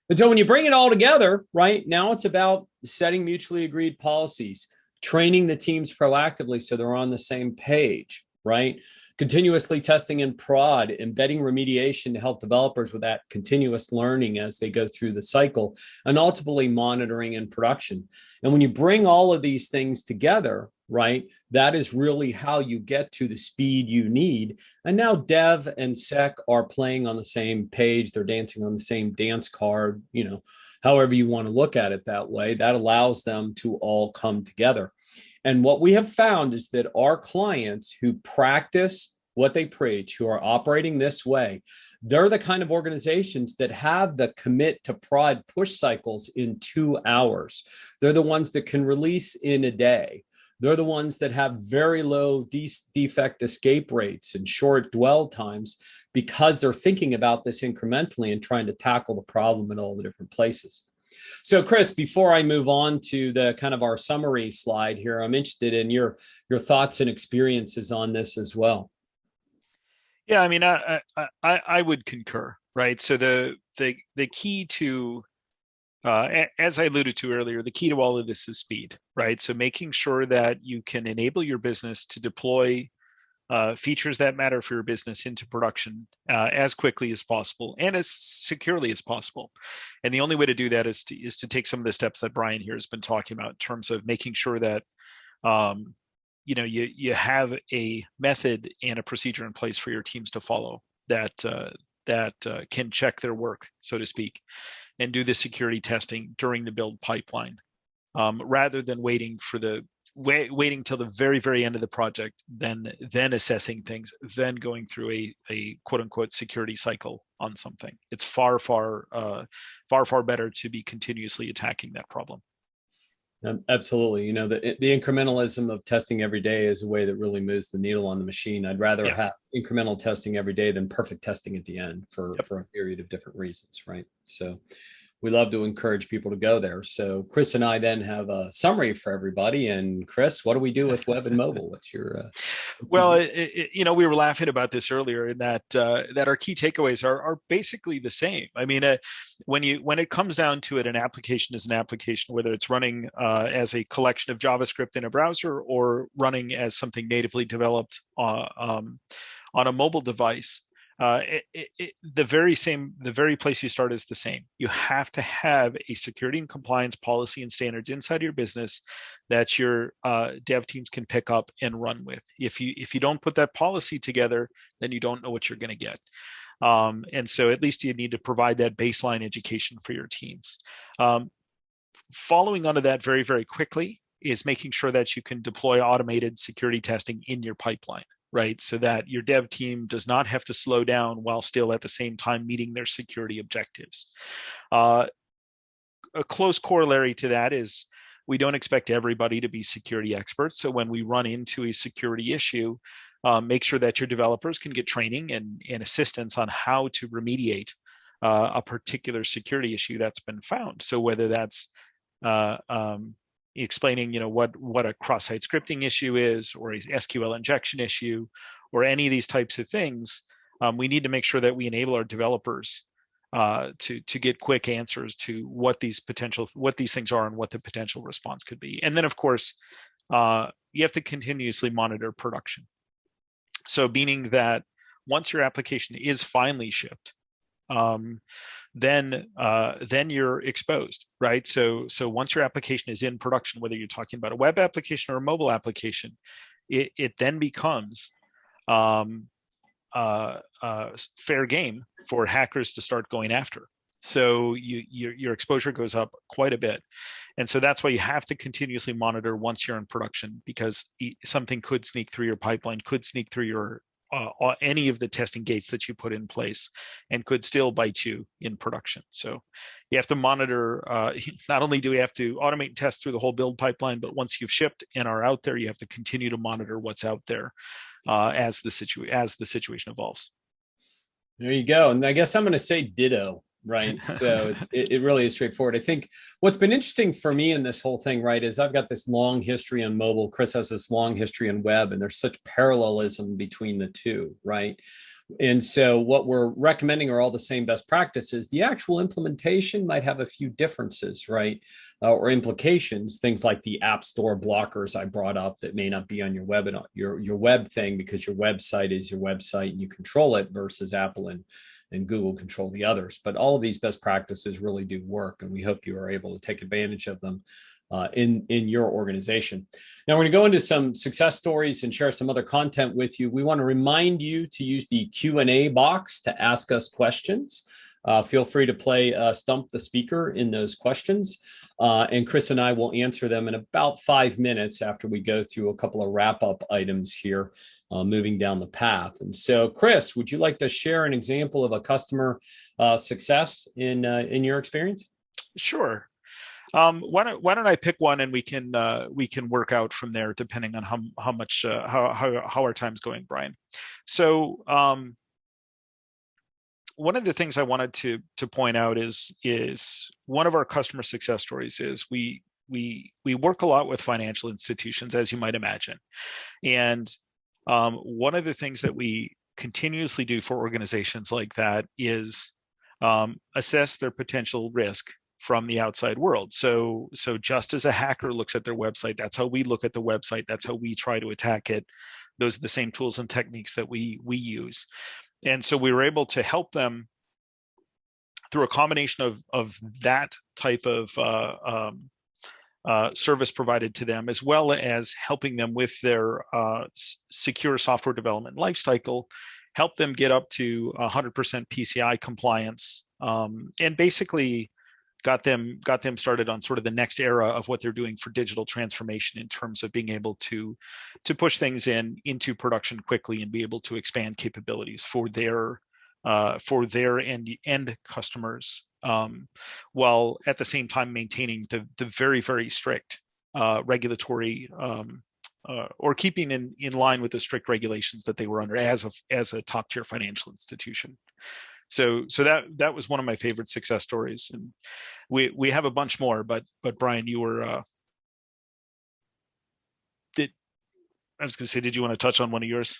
[SPEAKER 1] And so when you bring it all together, right, now it's about setting mutually agreed policies, training the teams proactively so they're on the same page, right? Continuously testing in prod, embedding remediation to help developers with that continuous learning as they go through the cycle, and ultimately monitoring in production. And when you bring all of these things together, right, that is really how you get to the speed you need. And now Dev and Sec are playing on the same page. They're dancing on the same dance card, however you want to look at it that way. That allows them to all come together. And what we have found is that our clients who practice what they preach, who are operating this way, they're the kind of organizations that have the commit to prod push cycles in 2 hours. They're the ones that can release in a day. They're the ones that have very low defect escape rates and short dwell times, because they're thinking about this incrementally and trying to tackle the problem in all the different places. So Chris, before I move on to the kind of our summary slide here, I'm interested in your thoughts and experiences on this as well.
[SPEAKER 2] Yeah, I mean, I would concur, right? So the key to as I alluded to earlier, the key to all of this is speed, right? So making sure that you can enable your business to deploy features that matter for your business into production as quickly as possible and as securely as possible. And the only way to do that is to take some of the steps that Brian here has been talking about in terms of making sure that um, you have a method and a procedure in place for your teams to follow that can check their work, so to speak, and do the security testing during the build pipeline, rather than waiting till the very end of the project, then assessing things, then going through a quote unquote security cycle on something. It's far better to be continuously attacking that problem.
[SPEAKER 1] Absolutely. The incrementalism of testing every day is a way that really moves the needle on the machine. I'd rather
[SPEAKER 2] Yeah.
[SPEAKER 1] have incremental testing every day than perfect testing at the end for
[SPEAKER 2] Yep.
[SPEAKER 1] a myriad of different reasons, right? So we love to encourage people to go there. So Chris and I then have a summary for everybody. And Chris, what do we do with web and mobile? What's your
[SPEAKER 2] Well, we were laughing about this earlier, in that our key takeaways are basically the same. I mean, when it comes down to it, an application is an application, whether it's running as a collection of JavaScript in a browser or running as something natively developed on a mobile device. The very place you start is the same. You have to have a security and compliance policy and standards inside your business that your dev teams can pick up and run with. If you don't put that policy together, then you don't know what you're going to get. And so at least you need to provide that baseline education for your teams. Following onto that very quickly is making sure that you can deploy automated security testing in your pipeline, right? So that your dev team does not have to slow down while still at the same time meeting their security objectives. A close corollary to that is we don't expect everybody to be security experts. So when we run into a security issue, make sure that your developers can get training and assistance on how to remediate a particular security issue that's been found. So whether that's explaining, what a cross-site scripting issue is, or a SQL injection issue, or any of these types of things, we need to make sure that we enable our developers to get quick answers to what these things are and what the potential response could be. And then, of course, you have to continuously monitor production. So, meaning that once your application is finally shipped, then you're exposed, right? So once your application is in production, whether you're talking about a web application or a mobile application, it then becomes fair game for hackers to start going after. So your exposure goes up quite a bit. And so that's why you have to continuously monitor once you're in production, because something could sneak through your pipeline, could sneak through your any of the testing gates that you put in place, and could still bite you in production. So you have to monitor, not only do we have to automate and test through the whole build pipeline, but once you've shipped and are out there, you have to continue to monitor what's out there as the situation evolves.
[SPEAKER 1] There you go. And I guess I'm going to say ditto, right? So it really is straightforward. I think what's been interesting for me in this whole thing, right, is I've got this long history on mobile. Chris has this long history on web, and there's such parallelism between the two, right? And so what we're recommending are all the same best practices. The actual implementation might have a few differences, right? Or implications, things like the app store blockers I brought up that may not be on your web your web thing, because your website is your website and you control it, versus Apple and Google control the others. But all of these best practices really do work, and we hope you are able to take advantage of them in your organization. Now we're going to go into some success stories and share some other content with you. We want to remind you to use the Q&A box to ask us questions. Feel free to play Stump the Speaker in those questions. And Chris and I will answer them in about 5 minutes after we go through a couple of wrap-up items here, moving down the path. And so, Chris, would you like to share an example of a customer success in your experience?
[SPEAKER 2] Sure. Why don't I pick one, and we can work out from there, depending on how much how our time's going, Brian. So one of the things I wanted to point out is one of our customer success stories is we work a lot with financial institutions, as you might imagine, and one of the things that we continuously do for organizations like that is assess their potential risk from the outside world. So just as a hacker looks at their website, that's how we look at the website. That's how we try to attack it. Those are the same tools and techniques that we use. And so we were able to help them through a combination of that type of service provided to them, as well as helping them with their secure software development lifecycle, help them get up to 100% PCI compliance, and basically got them started on sort of the next era of what they're doing for digital transformation in terms of being able to push things into production quickly and be able to expand capabilities for their end customers, while at the same time maintaining the very, very strict regulatory or keeping in line with the strict regulations that they were under as a top tier financial institution. So that was one of my favorite success stories, and we have a bunch more. But Brian, you were I was going to say, did you want to touch on one of yours?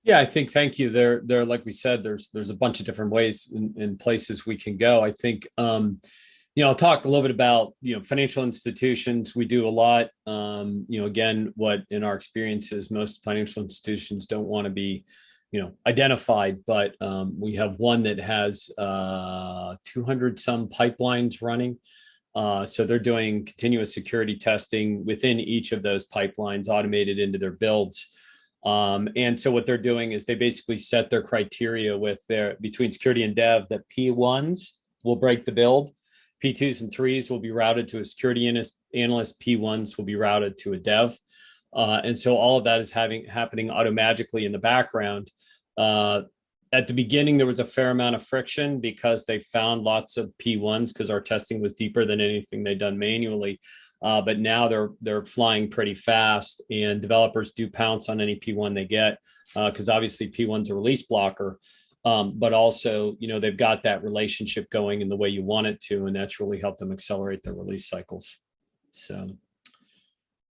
[SPEAKER 1] Yeah, I think, thank you. There, like we said, there's a bunch of different ways and places we can go. I think, I'll talk a little bit about, financial institutions. We do a lot. Again, what in our experience is most financial institutions don't want to be, identified, but we have one that has 200 some pipelines running. So they're doing continuous security testing within each of those pipelines, automated into their builds. And so what they're doing is they basically set their criteria with between security and dev that P1s will break the build, P2s and 3s will be routed to a security analyst, P1s will be routed to a dev. And so all of that is happening automagically in the background. At the beginning, there was a fair amount of friction because they found lots of P1s because our testing was deeper than anything they'd done manually. But now they're flying pretty fast, and developers do pounce on any P1 they get because obviously P1's a release blocker, but also they've got that relationship going in the way you want it to, and that's really helped them accelerate their release cycles. So,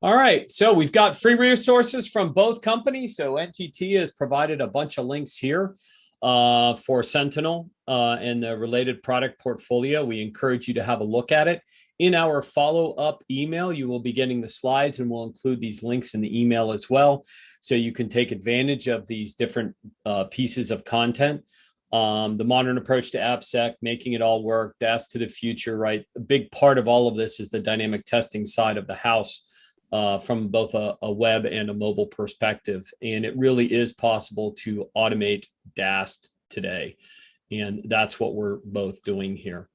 [SPEAKER 1] all right, so we've got free resources from both companies. So NTT has provided a bunch of links here for Sentinel and the related product portfolio. We encourage you to have a look at it. In our follow-up email, you will be getting the slides, and we'll include these links in the email as well, so you can take advantage of these different pieces of content. The modern approach to AppSec, making it all work, DAST to the future, right? A big part of all of this is the dynamic testing side of the house from both a web and a mobile perspective. And it really is possible to automate DAST today. And that's what we're both doing here.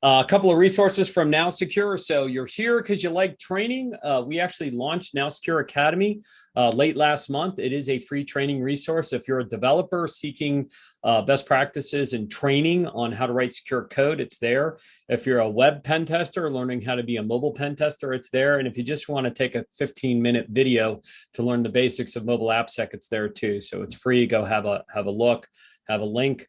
[SPEAKER 1] A couple of resources from NowSecure. So you're here because you like training. We actually launched NowSecure Academy late last month. It is a free training resource. If you're a developer seeking best practices and training on how to write secure code, it's there. If you're a web pen tester learning how to be a mobile pen tester, it's there. And if you just want to take a 15-minute video to learn the basics of mobile AppSec, it's there too. So it's free. Go have a look, have a link.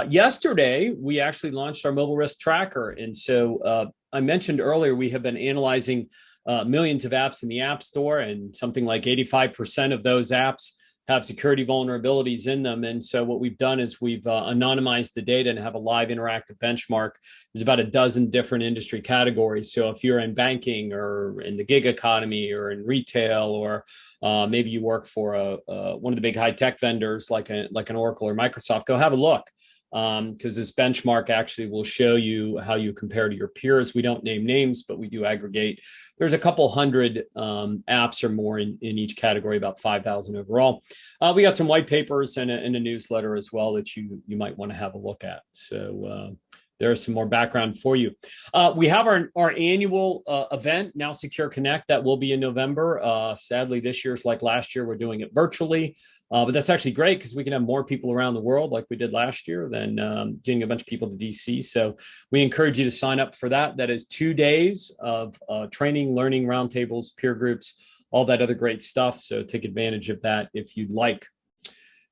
[SPEAKER 1] Yesterday, we actually launched our mobile risk tracker. And so I mentioned earlier, we have been analyzing millions of apps in the App Store, and something like 85% of those apps have security vulnerabilities in them. And so what we've done is we've anonymized the data and have a live interactive benchmark. There's about a dozen different industry categories. So if you're in banking or in the gig economy or in retail, or maybe you work for one of the big high tech vendors like an Oracle or Microsoft, go have a look. Because this benchmark actually will show you how you compare to your peers. We don't name names, but we do aggregate. There's a couple hundred apps or more in each category, about 5,000 overall. We got some white papers and a newsletter as well that you might want to have a look at. So there's some more background for you. We have our annual event, NowSecure Connect, that will be in November. Sadly, this year's like last year, we're doing it virtually. But that's actually great because we can have more people around the world like we did last year than getting a bunch of people to DC. So we encourage you to sign up for that. That is 2 days of training, learning, roundtables, peer groups, all that other great stuff. So take advantage of that if you'd like.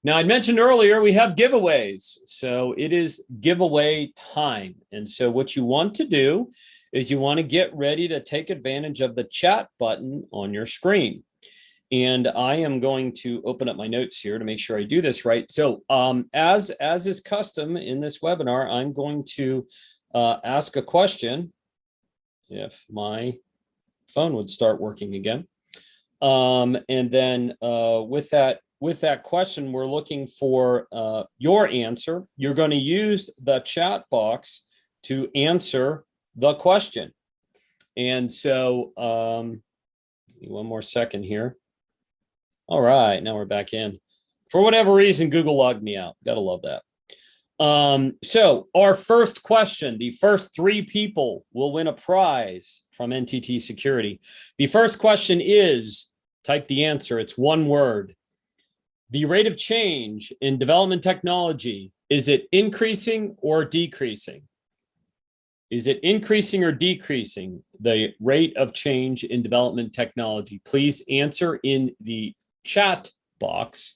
[SPEAKER 1] Now, I mentioned earlier, we have giveaways. So it is giveaway time. And so what you want to do is you want to get ready to take advantage of the chat button on your screen. And I am going to open up my notes here to make sure I do this right. So as is custom in this webinar, I'm going to ask a question if my phone would start working again. And then with that question, we're looking for your answer. You're going to use the chat box to answer the question. And so one more second here. All right, now we're back in. For whatever reason, Google logged me out. Gotta love that. So our first question, the first 3 people will win a prize from NTT Security. The first question is, type the answer, it's one word. The rate of change in development technology, is it increasing or decreasing? Is it increasing or decreasing, the rate of change in development technology? Please answer in the chat box,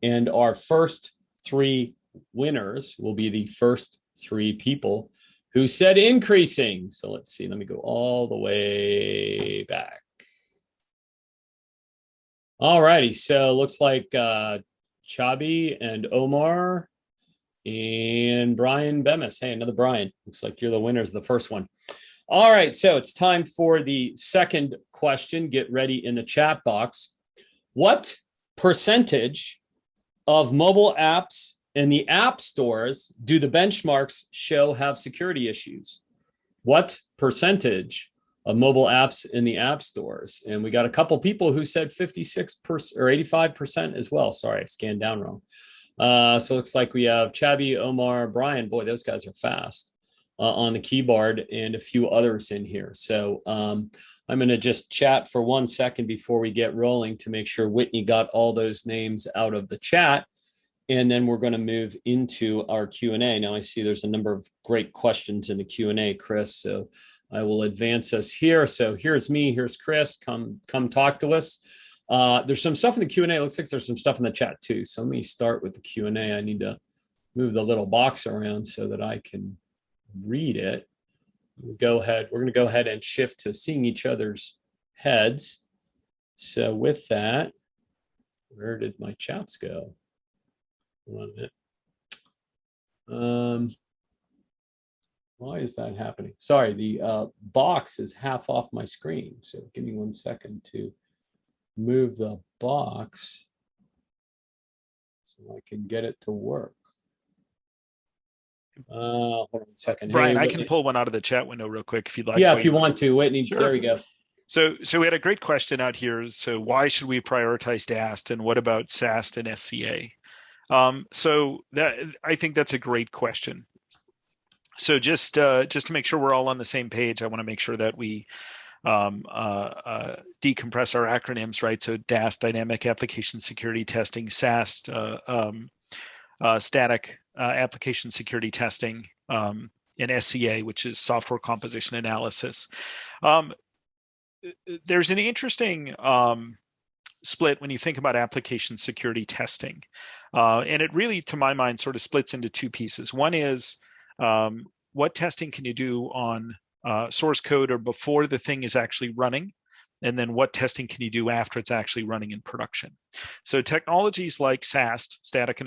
[SPEAKER 1] and our first 3 winners will be the first 3 people who said increasing. So let's see, let me go all the way back. All righty, so looks like Chabi and Omar and Brian Bemis. Hey, another Brian. Looks like you're the winners of the first one. All right, so it's time for the second question. Get ready in the chat box. What percentage of mobile apps in the app stores do the benchmarks show have security issues? What percentage of mobile apps in the app stores? And we got a couple people who said 56% or 85% as well. Sorry, I scanned down wrong. So it looks like we have Chabi, Omar, Brian. Boy, those guys are fast on the keyboard, and a few others in here. So I'm going to just chat for 1 second before we get rolling to make sure Whitney got all those names out of the chat. And then we're going to move into our Q&A. Now I see there's a number of great questions in the Q&A, Chris. So I will advance us here. So here's me, here's Chris. Come talk to us. There's some stuff in the Q&A. It looks like there's some stuff in the chat too. So let me start with the Q&A. I need to move the little box around so that I can read it. We're going to go ahead and shift to seeing each other's heads. So with that, where did my chats go? Hold on a minute. Why is that happening? Sorry, the box is half off my screen. So give me 1 second to move the box so I can get it to work. Hold on a second.
[SPEAKER 2] Brian,
[SPEAKER 1] hey,
[SPEAKER 2] I can pull one out of the chat window real quick if you'd like.
[SPEAKER 1] Yeah, if you want to, Whitney. Sure. There we go.
[SPEAKER 2] So we had a great question out here. So why should we prioritize DAST, and what about SAST and SCA? So that, I think that's a great question. So just to make sure we're all on the same page, I want to make sure that we decompress our acronyms, right? So DAST, Dynamic Application Security Testing, SAST, Static Application Security Testing, and SCA, which is Software Composition Analysis. There's an interesting split when you think about application security testing. And it really, to my mind, sort of splits into 2 pieces. One is what testing can you do on source code or before the thing is actually running? And then what testing can you do after it's actually running in production? So technologies like SAST, static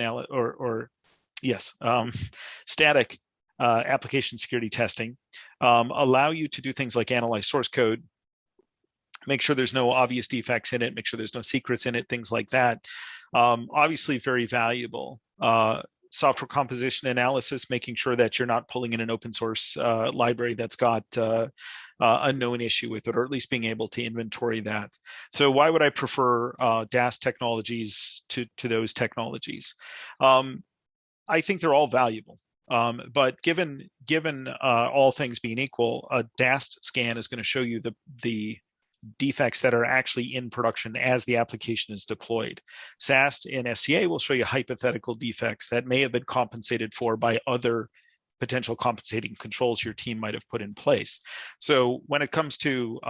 [SPEAKER 2] static application security testing, allow you to do things like analyze source code, make sure there's no obvious defects in it, make sure there's no secrets in it, things like that. Obviously very valuable. Software composition analysis, making sure that you're not pulling in an open source library that's got a known issue with it, or at least being able to inventory that. So why would I prefer DAST technologies to those technologies? I think they're all valuable. But given all things being equal, a DAST scan is going to show you the defects that are actually in production as the application is deployed. SAST and SCA will show you hypothetical defects that may have been compensated for by other potential compensating controls your team might have put in place. So when it comes to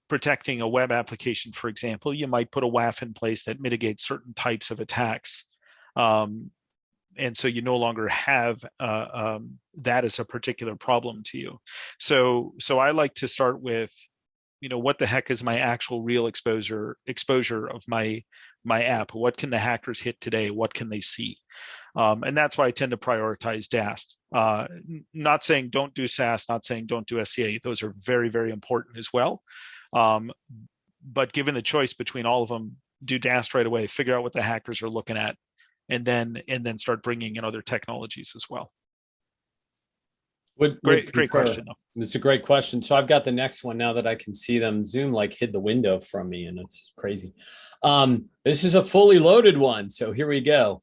[SPEAKER 2] protecting a web application, for example, you might put a WAF in place that mitigates certain types of attacks. And so you no longer have that as a particular problem to you. So I like to start with what the heck is my actual real exposure of my app? What can the hackers hit today? What can they see? And that's why I tend to prioritize DAST. Not saying don't do SAST, not saying don't do SCA. Those are very, very important as well. But given the choice between all of them, do DAST right away, figure out what the hackers are looking at, and then start bringing in other technologies as well. Great question, though.
[SPEAKER 1] It's a great question. So I've got the next one now that I can see them. Zoom like hid the window from me, and it's crazy. This is a fully loaded one. So here we go.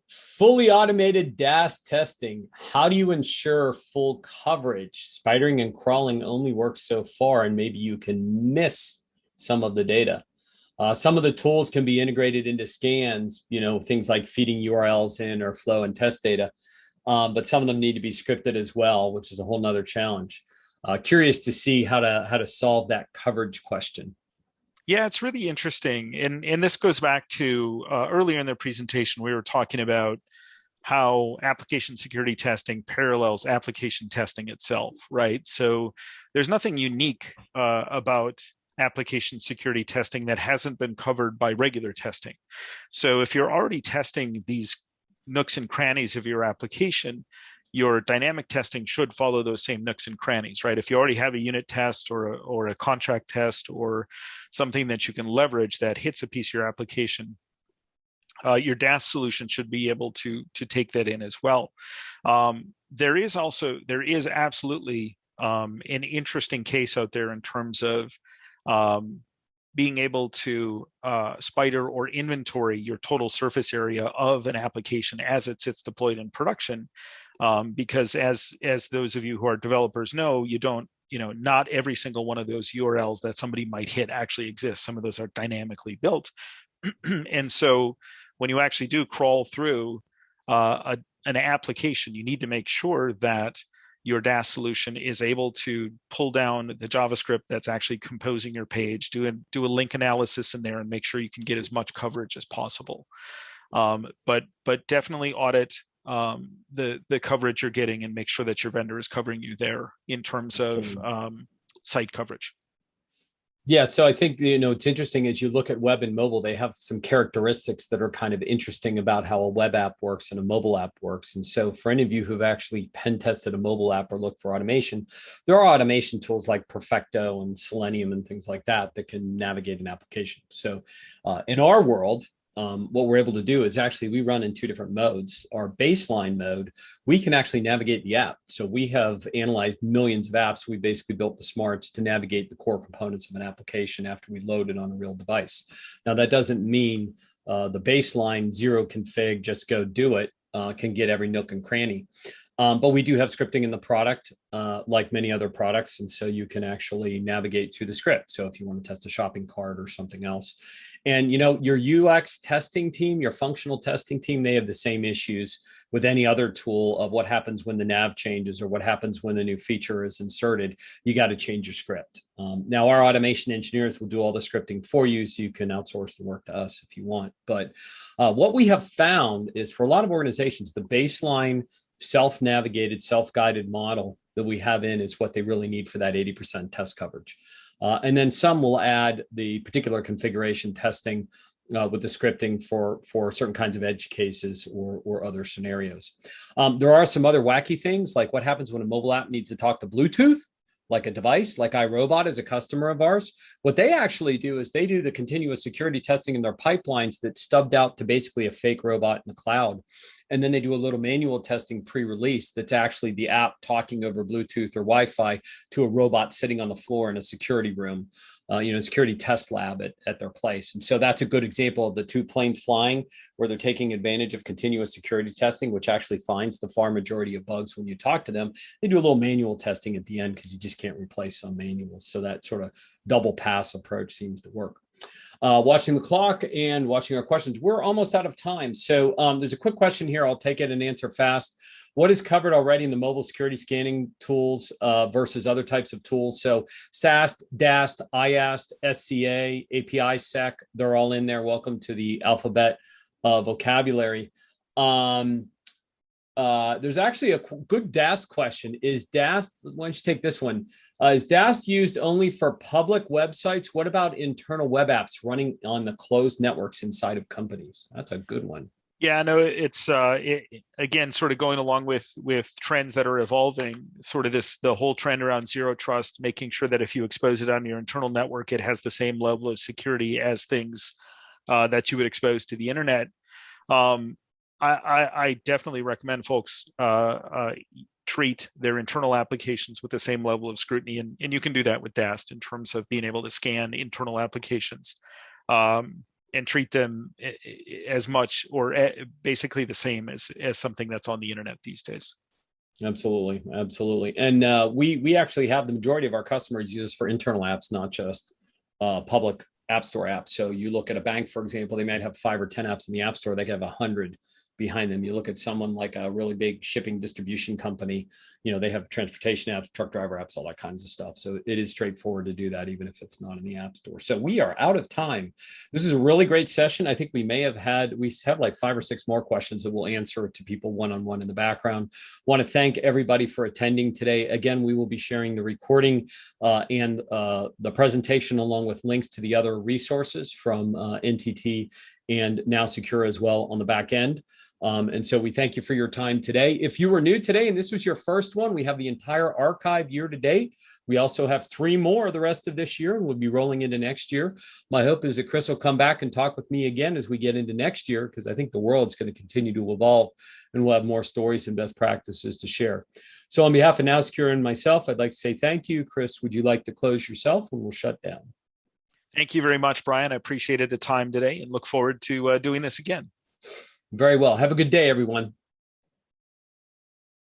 [SPEAKER 1] Fully automated DAST testing. How do you ensure full coverage? Spidering and crawling only works so far, and maybe you can miss some of the data. Some of the tools can be integrated into scans, things like feeding URLs in or flow and test data. But some of them need to be scripted as well, which is a whole nother challenge. Curious to see how to solve that coverage question.
[SPEAKER 2] Yeah, it's really interesting. And this goes back to earlier in the presentation, we were talking about how application security testing parallels application testing itself, right? So there's nothing unique about application security testing that hasn't been covered by regular testing. So if you're already testing these nooks and crannies of your application, your dynamic testing should follow those same nooks and crannies, right? If you already have a unit test or a contract test or something that you can leverage that hits a piece of your application, your DAST solution should be able to take that in as well. There is absolutely an interesting case out there in terms of being able to spider or inventory your total surface area of an application as it sits deployed in production. Because as those of you who are developers know, not every single one of those URLs that somebody might hit actually exists. Some of those are dynamically built. And so when you actually do crawl through an application, you need to make sure that your DAST solution is able to pull down the JavaScript that's actually composing your page, do a link analysis in there, and make sure you can get as much coverage as possible. But definitely audit the coverage you're getting and make sure that your vendor is covering you there in terms of site coverage.
[SPEAKER 1] Yeah, so I think, it's interesting as you look at web and mobile, they have some characteristics that are kind of interesting about how a web app works and a mobile app works. And so for any of you who've actually pen tested a mobile app or looked for automation, there are automation tools like Perfecto and Selenium and things like that can navigate an application. So in our world, what we're able to do is actually we run in two different modes. Our baseline mode, we can actually navigate the app. So we have analyzed millions of apps. We basically built the smarts to navigate the core components of an application after we load it on a real device. Now, that doesn't mean the baseline zero config, just go do it, can get every nook and cranny. But we do have scripting in the product, like many other products. And so you can actually navigate through the script. So if you want to test a shopping cart or something else. And, your UX testing team, your functional testing team, they have the same issues with any other tool of what happens when the nav changes or what happens when a new feature is inserted. You got to change your script. Now, our automation engineers will do all the scripting for you, so you can outsource the work to us if you want. But what we have found is for a lot of organizations, the baseline self-navigated, self-guided model that we have in is what they really need for that 80% test coverage. And then some will add the particular configuration testing with the scripting for certain kinds of edge cases or other scenarios. There are some other wacky things, like what happens when a mobile app needs to talk to Bluetooth, like a device, like iRobot is a customer of ours. What they actually do is they do the continuous security testing in their pipelines that's stubbed out to basically a fake robot in the cloud. And then they do a little manual testing pre-release that's actually the app talking over Bluetooth or Wi-Fi to a robot sitting on the floor in a security room, security test lab at their place. And so that's a good example of the two planes flying where they're taking advantage of continuous security testing, which actually finds the far majority of bugs when you talk to them. They do a little manual testing at the end because you just can't replace some manuals. So that sort of double pass approach seems to work. Watching the clock and watching our questions. We're almost out of time. So there's a quick question here. I'll take it and answer fast. What is covered already in the mobile security scanning tools versus other types of tools? So SAST, DAST, IAST, SCA, API-Sec, they're all in there. Welcome to the alphabet vocabulary. There's actually a good DAST question. Is DAST, why don't you take this one? Is DAST used only for public websites? What about internal web apps running on the closed networks inside of companies? That's a good one.
[SPEAKER 2] Yeah, no, it's again sort of going along with trends that are evolving. Sort of the whole trend around zero trust, making sure that if you expose it on your internal network, it has the same level of security as things that you would expose to the internet. I definitely recommend folks treat their internal applications with the same level of scrutiny, and you can do that with DAST in terms of being able to scan internal applications. And treat them as much or basically the same as something that's on the internet these days.
[SPEAKER 1] Absolutely, absolutely. And we actually have the majority of our customers use this for internal apps, not just public app store apps. So you look at a bank, for example, they might have 5 or 10 apps in the app store. They could have 100 behind them. You look at someone like a really big shipping distribution company, they have transportation apps, truck driver apps, all that kinds of stuff. So it is straightforward to do that, even if it's not in the app store. So we are out of time. This is a really great session. I think we have like 5 or 6 more questions that we'll answer to people one-on-one in the background. Want to thank everybody for attending today. Again, we will be sharing the recording and the presentation along with links to the other resources from NTT and NowSecure as well on the back end. And so we thank you for your time today. If you were new today and this was your first one, we have the entire archive year to date. We also have 3 more the rest of this year, and we'll be rolling into next year. My hope is that Chris will come back and talk with me again as we get into next year, because I think the world's going to continue to evolve and we'll have more stories and best practices to share. So on behalf of NowSecure and myself, I'd like to say thank you. Chris, would you like to close yourself and we'll shut down?
[SPEAKER 2] Thank you very much, Brian. I appreciated the time today and look forward to doing this again.
[SPEAKER 1] Very well. Have a good day, everyone.